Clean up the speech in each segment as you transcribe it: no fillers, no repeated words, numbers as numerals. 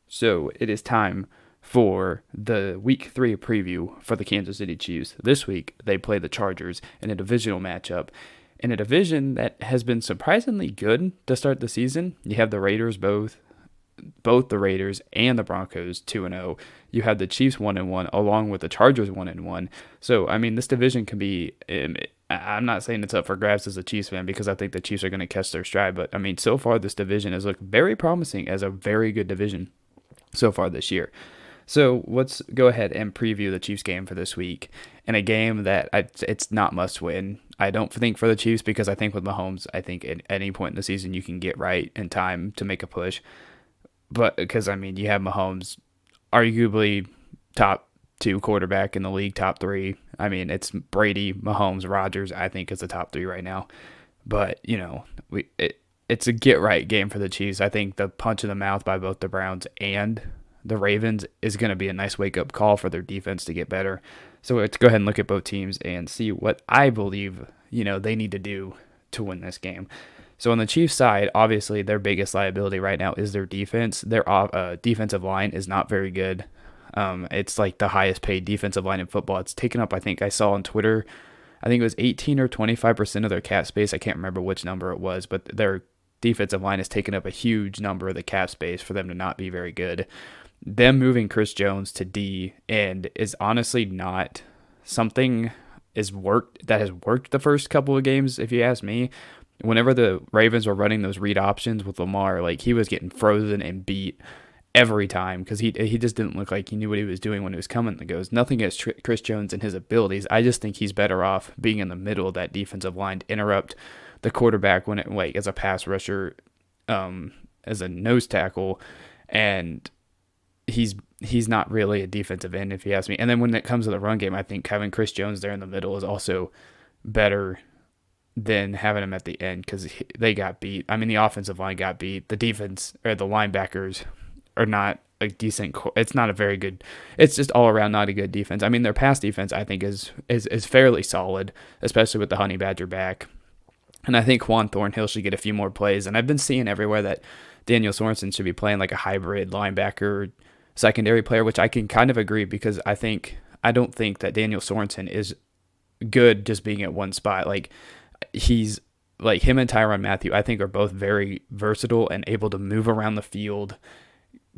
So it is time for the Week 3 preview for the Kansas City Chiefs. This week, they play the Chargers in a divisional matchup. In a division that has been surprisingly good to start the season, you have the Raiders both the Raiders and the Broncos 2-0. You have the Chiefs 1-1 along with the Chargers 1-1. So, I mean, this division can be I'm not saying it's up for grabs as a Chiefs fan because I think the Chiefs are going to catch their stride, but I mean, so far this division has looked very promising as a very good division so far this year. So let's go ahead and preview the Chiefs game for this week. In a game that it's not must win. I don't think for the Chiefs because I think with Mahomes, I think at any point in the season you can get right in time to make a push. But because, I mean, you have Mahomes, arguably top two quarterback in the league, top three. I mean, it's Brady, Mahomes, Rodgers, I think is the top three right now. But, it's a get right game for the Chiefs. I think the punch in the mouth by both the Browns and the Ravens is going to be a nice wake up call for their defense to get better. So let's go ahead and look at both teams and see what I believe, they need to do to win this game. So on the Chiefs side, obviously their biggest liability right now is their defense. Their defensive line is not very good. It's like the highest paid defensive line in football. It's taken up, I think I saw on Twitter, I think it was 18 or 25% of their cap space. I can't remember which number it was, but their defensive line has taken up a huge number of the cap space for them to not be very good. Them moving Chris Jones to D and is honestly not something that has worked the first couple of games, if you ask me. Whenever the Ravens were running those read options with Lamar, like he was getting frozen and beat every time because he just didn't look like he knew what he was doing when he was coming. It goes nothing against Chris Jones and his abilities. I just think he's better off being in the middle of that defensive line to interrupt the quarterback when it as a pass rusher, as a nose tackle, and he's not really a defensive end if you ask me. And then when it comes to the run game, I think having Chris Jones there in the middle is also better than having him at the end because they got beat. I mean, the offensive line got beat. The defense or the linebackers are not a decent. It's not a very good. It's just all around not a good defense. I mean, their pass defense I think is fairly solid, especially with the Honey Badger back. And I think Juan Thornhill should get a few more plays. And I've been seeing everywhere that Daniel Sorensen should be playing like a hybrid linebacker secondary player, which I can kind of agree because I don't think that Daniel Sorensen is good just being at one spot. Like he's like him and Tyrann Mathieu, I think are both very versatile and able to move around the field,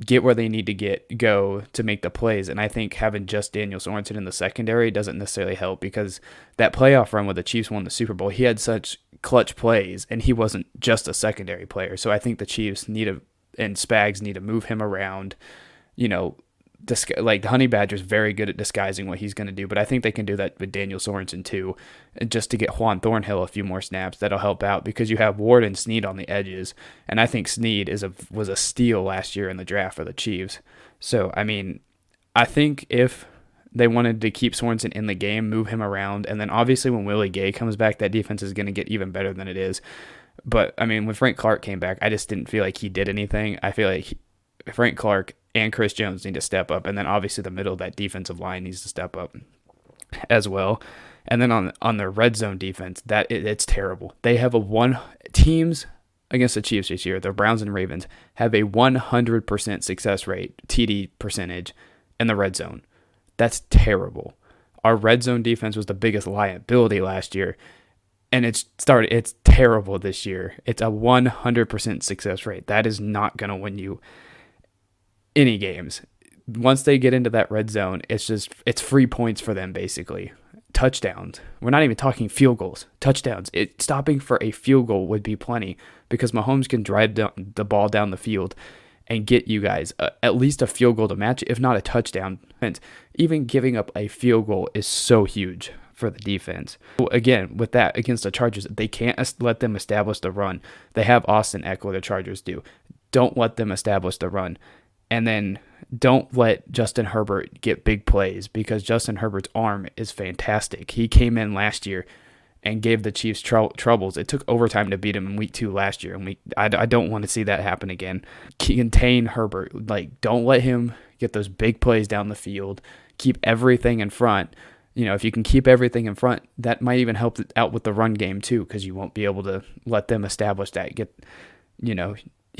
get where they need to go to make the plays. And I think having just Daniel Sorensen in the secondary doesn't necessarily help because that playoff run where the Chiefs won the Super Bowl, he had such clutch plays and he wasn't just a secondary player. So I think the Chiefs and Spags need to move him around, like the Honey Badger is very good at disguising what he's going to do, but I think they can do that with Daniel Sorensen too, and just to get Juan Thornhill a few more snaps, that'll help out because you have Ward and Snead on the edges, and I think Snead was a steal last year in the draft for the Chiefs. So I mean, I think if they wanted to keep Sorensen in the game, move him around, and then obviously when Willie Gay comes back, that defense is going to get even better than it is. But I mean, when Frank Clark came back, I just didn't feel like he did anything. I feel like Frank Clark and Chris Jones need to step up, and then obviously the middle of that defensive line needs to step up as well. And then on their red zone defense, it's terrible. They have teams against the Chiefs this year, the Browns and Ravens, have a 100% success rate, TD percentage, in the red zone. That's terrible. Our red zone defense was the biggest liability last year, and it's terrible this year. It's a 100% success rate. That is not going to win you any games. Once they get into that red zone, it's free points for them basically. Touchdowns. We're not even talking field goals. Touchdowns. Stopping for a field goal would be plenty because Mahomes can drive the ball down the field and get you guys at least a field goal to match, if not a touchdown. And even giving up a field goal is so huge for the defense. Again, with that against the Chargers, they can't let them establish the run. They have Austin Eckler, the Chargers do. Don't let them establish the run. And then don't let Justin Herbert get big plays because Justin Herbert's arm is fantastic. He came in last year and gave the Chiefs troubles. It took overtime to beat him in week 2 last year, and I don't want to see that happen again. Contain Herbert. Like, don't let him get those big plays down the field. Keep everything in front. If you can keep everything in front, that might even help out with the run game too because you won't be able to let them establish that.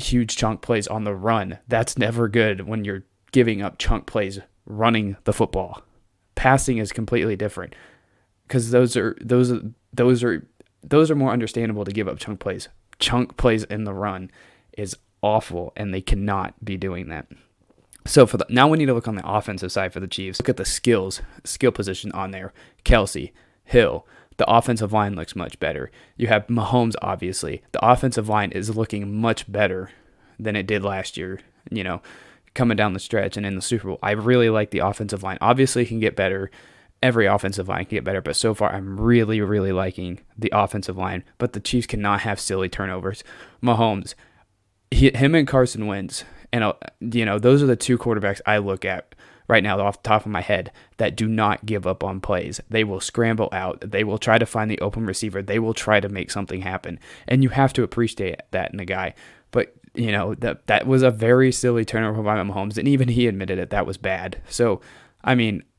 huge chunk plays on the run. That's never good when you're giving up chunk plays running the football. Passing is completely different because those are more understandable to give up chunk plays. Chunk plays in the run is awful, and they cannot be doing that. So now we need to look on the offensive side for the Chiefs. Look at the skill position on there. Kelce, Hill. The offensive line looks much better. You have Mahomes, obviously. The offensive line is looking much better than it did last year, coming down the stretch and in the Super Bowl. I really like the offensive line. Obviously, it can get better. Every offensive line can get better, but so far I'm really, really liking the offensive line. But the Chiefs cannot have silly turnovers. Mahomes, him and Carson Wentz, and those are the two quarterbacks I look at right now off the top of my head that do not give up on plays. They will scramble out. They will try to find the open receiver. They will try to make something happen. And you have to appreciate that in a guy. But, that was a very silly turnover by Mahomes, and even he admitted it. That was bad. So,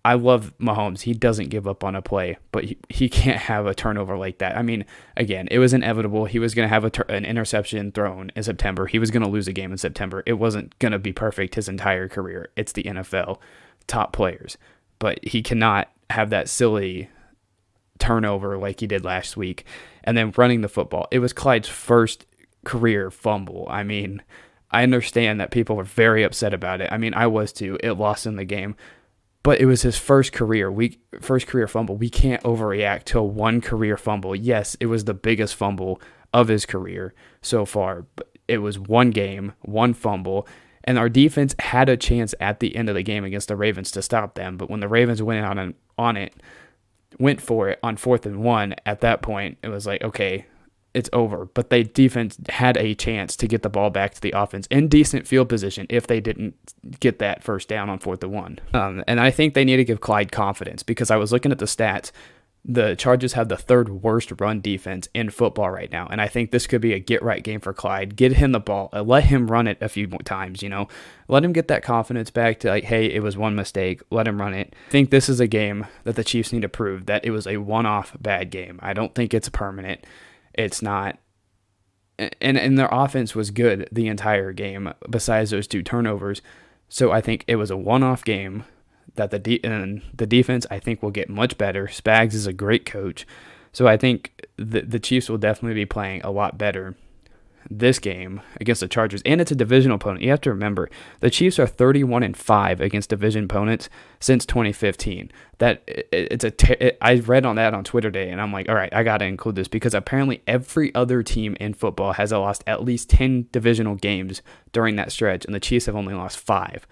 I love Mahomes. He doesn't give up on a play, but he can't have a turnover like that. Again, it was inevitable. He was going to have an interception thrown in September. He was going to lose a game in September. It wasn't going to be perfect his entire career. It's the NFL, top players. But he cannot have that silly turnover like he did last week. And then running the football. It was Clyde's first career fumble. I understand that people were very upset about it. I was too. It lost in the game. But it was his first career fumble. We can't overreact to one career fumble. Yes, it was the biggest fumble of his career so far. But it was one game, one fumble, and our defense had a chance at the end of the game against the Ravens to stop them. But when the Ravens went for it on 4th and 1, at that point it was like, okay, it's over. But the defense had a chance to get the ball back to the offense in decent field position if they didn't get that first down on 4th and 1. And I think they need to give Clyde confidence because I was looking at the stats. The Chargers have the 3rd worst run defense in football right now. And I think this could be a get-right game for Clyde. Get him the ball. Let him run it a few more times, Let him get that confidence back to hey, it was one mistake. Let him run it. I think this is a game that the Chiefs need to prove that it was a one-off bad game. I don't think it's permanent. It's not, and their offense was good the entire game besides those 2 turnovers. So I think it was a one-off game that the defense I think will get much better. Spags is a great coach, so I think the Chiefs will definitely be playing a lot better this game against the Chargers, and it's a divisional opponent. You have to remember the Chiefs are 31-5 against division opponents since 2015. I read on that on Twitter today, and I'm like, all right, I got to include this because apparently every other team in football has lost at least 10 divisional games during that stretch, and the Chiefs have only lost 5.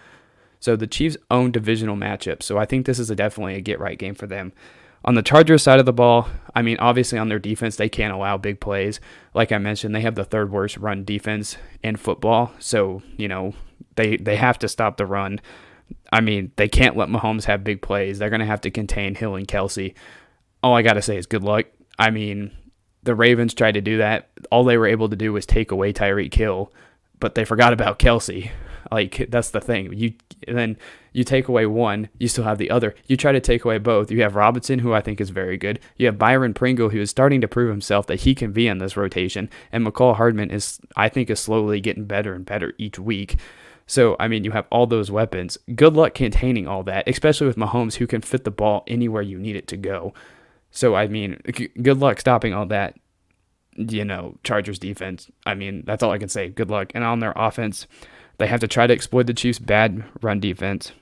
So the Chiefs own divisional matchups. So I think this is definitely a get right game for them. On the Chargers side of the ball, obviously on their defense, they can't allow big plays. Like I mentioned, they have the 3rd worst run defense in football. So, they have to stop the run. They can't let Mahomes have big plays. They're going to have to contain Hill and Kelce. All I got to say is good luck. The Ravens tried to do that. All they were able to do was take away Tyreek Hill, but they forgot about Kelce. That's the thing. You take away one, you still have the other. You try to take away both. You have Robinson, who I think is very good. You have Byron Pringle, who is starting to prove himself that he can be in this rotation. And McCall Hardman is slowly getting better and better each week. So, you have all those weapons. Good luck containing all that, especially with Mahomes, who can fit the ball anywhere you need it to go. So, good luck stopping all that, Chargers defense. That's all I can say. Good luck. And on their offense, they have to try to exploit the Chiefs' bad run defense.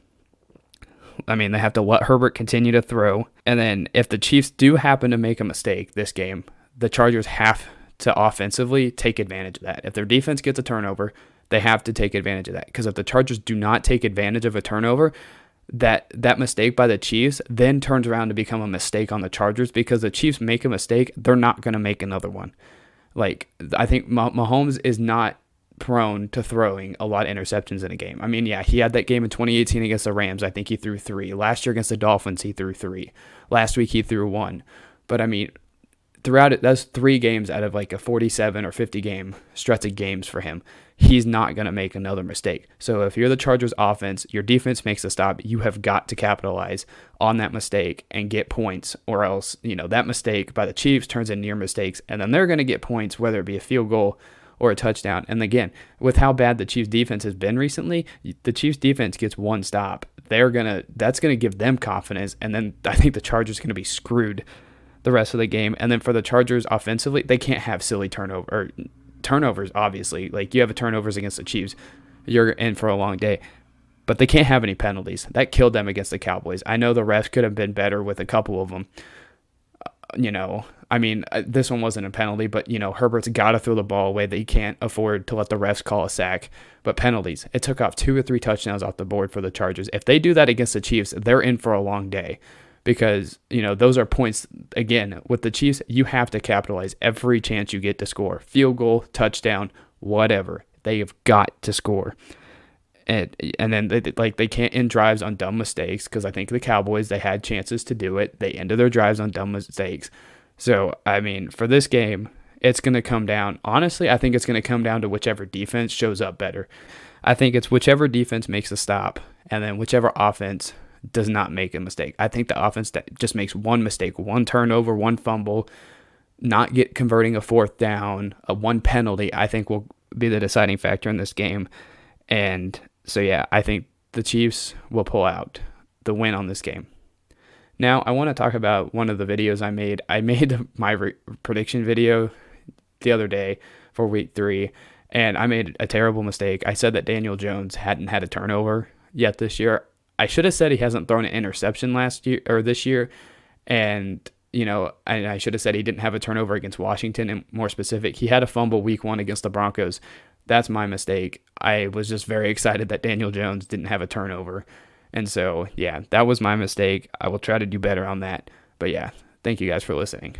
They have to let Herbert continue to throw. And then if the Chiefs do happen to make a mistake this game, the Chargers have to offensively take advantage of that. If their defense gets a turnover, they have to take advantage of that. Because if the Chargers do not take advantage of a turnover, that mistake by the Chiefs then turns around to become a mistake on the Chargers, because the Chiefs make a mistake, they're not going to make another one. I think Mahomes is not prone to throwing a lot of interceptions in a game. He had that game in 2018 against the Rams. I think he threw 3. Last year against the Dolphins, he threw 3. Last week, he threw 1. But, throughout it, that's 3 games out of a 47 or 50 game stretch of games for him. He's not going to make another mistake. So if you're the Chargers offense, your defense makes a stop, you have got to capitalize on that mistake and get points, or else, that mistake by the Chiefs turns into your mistakes, and then they're going to get points, whether it be a field goal or a touchdown. And again, with how bad the Chiefs defense has been recently, the Chiefs defense gets one stop. That's gonna give them confidence, and then I think the Chargers are gonna be screwed the rest of the game. And then for the Chargers offensively, they can't have silly turnovers. Obviously, like you have turnovers against the Chiefs, you're in for a long day. But they can't have any penalties. That killed them against the Cowboys. I know the refs could have been better with a couple of them. This one wasn't a penalty, but, Herbert's got to throw the ball away. That he can't afford to let the refs call a sack. But penalties, it took off 2 or 3 touchdowns off the board for the Chargers. If they do that against the Chiefs, they're in for a long day because, those are points. Again, with the Chiefs, you have to capitalize every chance you get to score. Field goal, touchdown, whatever. They have got to score. And then they can't end drives on dumb mistakes because I think the Cowboys, they had chances to do it. They ended their drives on dumb mistakes. So, for this game, it's going to come down. Honestly, I think it's going to come down to whichever defense shows up better. I think it's whichever defense makes a stop and then whichever offense does not make a mistake. I think the offense that just makes one mistake, one turnover, one fumble, not converting a 4th down, one penalty, I think will be the deciding factor in this game. And so, yeah, I think the Chiefs will pull out the win on this game. Now, I want to talk about one of the videos I made. I made my prediction video the other day for week 3, and I made a terrible mistake. I said that Daniel Jones hadn't had a turnover yet this year. I should have said he hasn't thrown an interception this year, and I should have said he didn't have a turnover against Washington, and more specific, he had a fumble week 1 against the Broncos. That's my mistake. I was just very excited that Daniel Jones didn't have a turnover. And so, yeah, that was my mistake. I will try to do better on that. But yeah, thank you guys for listening.